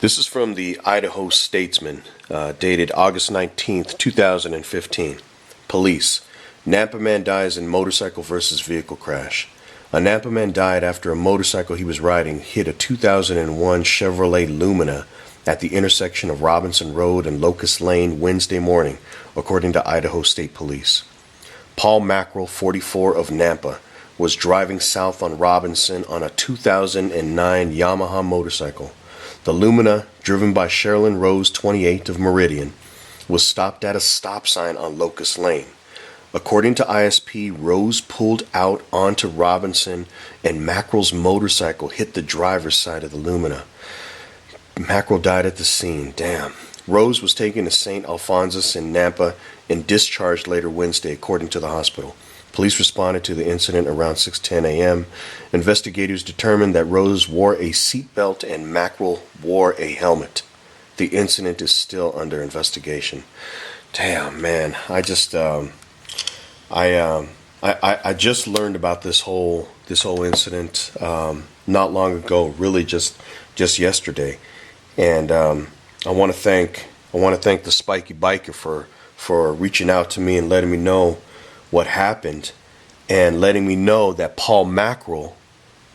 This is from the Idaho Statesman, dated August 19th, 2015. Police. Nampa man dies in motorcycle versus vehicle crash. A Nampa man died after a motorcycle he was riding hit a 2001 Chevrolet Lumina at the intersection of Robinson Road and Locust Lane Wednesday morning, according to Idaho State Police. Paul Mackrill, 44, of Nampa, was driving south on Robinson on a 2009 Yamaha motorcycle. The Lumina, driven by Sherilyn Rose, 28, of Meridian, was stopped at a stop sign on Locust Lane. According to ISP, Rose pulled out onto Robinson and Mackrill's motorcycle hit the driver's side of the Lumina. Mackrill died at the scene. Damn. Rose was taken to St. Alphonsus in Nampa and discharged later Wednesday, according to the hospital. Police responded to the incident around 6:10 a.m. Investigators determined that Rose wore a seatbelt and Mackrill wore a helmet. The incident is still under investigation. Damn, man, I just learned about this whole incident not long ago, really just yesterday, and I want to thank the TheSpikeyBiker for reaching out to me and letting me know what happened, and letting me know that Paul Mackrill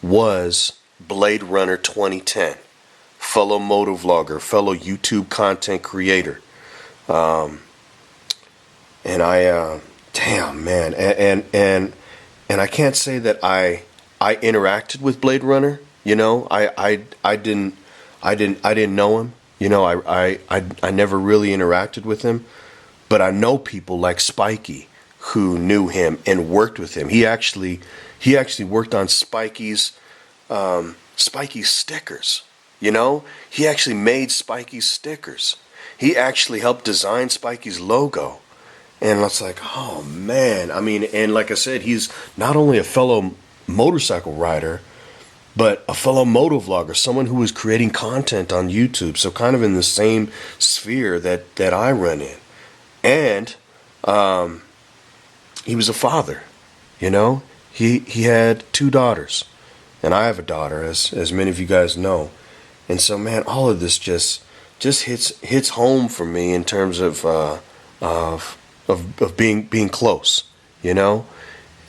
was Blade Runner 2010, fellow motovlogger, fellow YouTube content creator, and I damn, man, and I can't say that I interacted with Blade Runner, you know. I didn't know him, you know. I never really interacted with him, but I know people like Spikey who knew him and worked with him. He actually worked on Spikey's stickers. You know, he actually made Spikey's stickers. He actually helped design Spikey's logo. And it's like, oh man, I mean, and like I said, he's not only a fellow motorcycle rider, but a fellow motovlogger, someone who was creating content on YouTube, so kind of in the same sphere that I run in. And he was a father, you know. He had 2 daughters, and I have a daughter, as many of you guys know. And so, man, all of this just hits home for me in terms of being close, you know.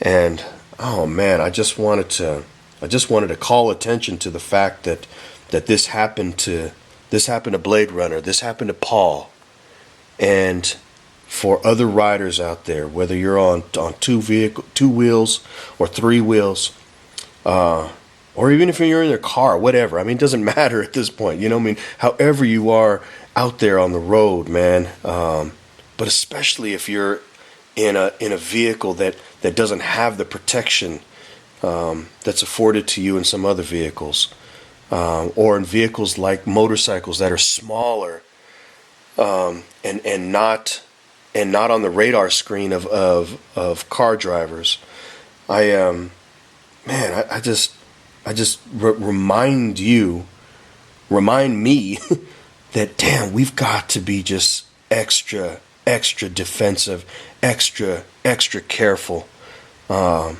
And oh man, I just wanted to call attention to the fact that this happened to Blade Runner, this happened to Paul, and for other riders out there, whether you're on 2 wheels or 3 wheels, or even if you're in their car, whatever. I mean, it doesn't matter at this point, you know. I mean, however you are out there on the road, man. But especially if you're in a vehicle that doesn't have the protection that's afforded to you in some other vehicles, or in vehicles like motorcycles that are smaller, and not on the radar screen of car drivers. I just remind me that damn, we've got to be just extra defensive, extra careful. I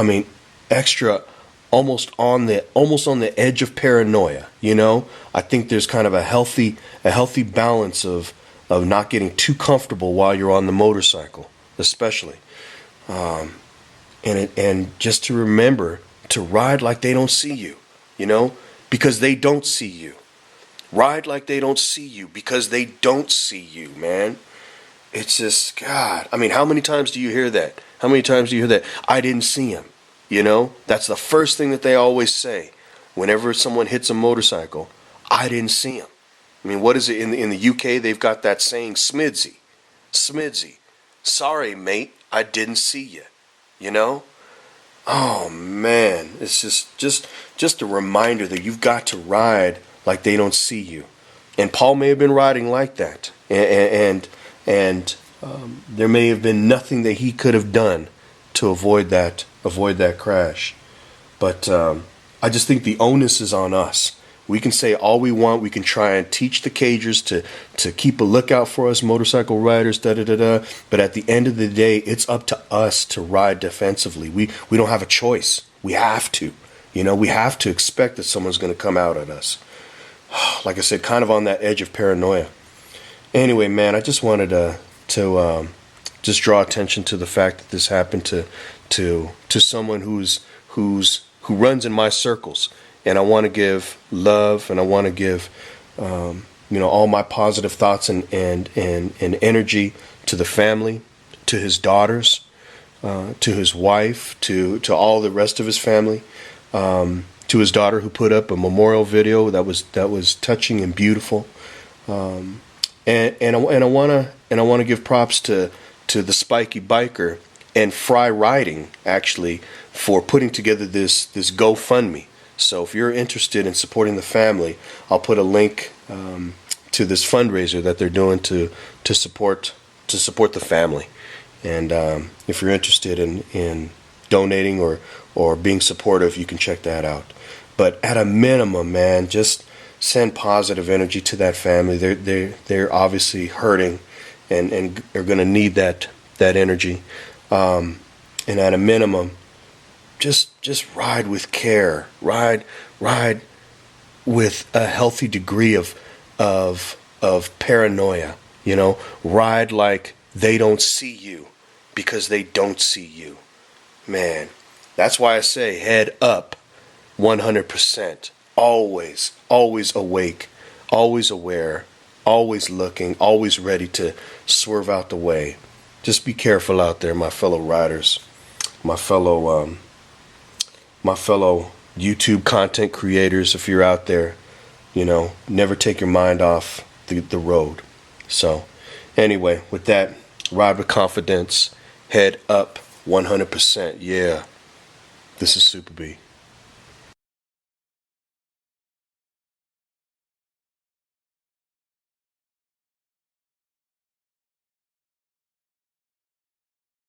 mean, extra, almost on the edge of paranoia. You know, I think there's kind of a healthy balance of not getting too comfortable while you're on the motorcycle, especially, and just to remember to ride like they don't see you, you know, because they don't see you. Ride like they don't see you because they don't see you, man. It's just, God, I mean, how many times do you hear that? How many times do you hear that? I didn't see him. You know, that's the first thing that they always say whenever someone hits a motorcycle. I didn't see him. I mean, what is it in the UK? They've got that saying, Smidsy. Sorry, mate, I didn't see you. You know? Oh man, it's just a reminder that you've got to ride like they don't see you. And Paul may have been riding like that, and there may have been nothing that he could have done to avoid that crash. But I just think the onus is on us. We can say all we want. We can try and teach the cagers to keep a lookout for us motorcycle riders, but at the end of the day, it's up to us to ride defensively. We don't have a choice. We have to. You know, we have to expect that someone's going to come out at us. like I said, kind of on that edge of paranoia. Anyway, man, I just wanted to just draw attention to the fact that this happened to someone who runs in my circles, and I want to give love, and I want to give all my positive thoughts and energy to the family, to his daughters, to his wife, to all the rest of his family, to his daughter who put up a memorial video that was touching and beautiful, and I want to give props to TheSpikeyBiker and Fry Riding, actually, for putting together this GoFundMe. So if you're interested in supporting the family, I'll put a link to this fundraiser that they're doing to support the family. And if you're interested in donating or being supportive, you can check that out. But at a minimum, man, just send positive energy to that family. They're obviously hurting and are going to need that energy. And at a minimum, just ride with care. Ride with a healthy degree of paranoia. Ride like they don't see you, because they don't see you. Man, that's why I say head up 100%. Always awake, always aware, always looking, always ready to swerve out the way. Just be careful out there, my fellow riders, my fellow YouTube content creators. If you're out there, never take your mind off the road. So anyway, with that, ride with confidence, head up 100%. Yeah, this is SoopaBee.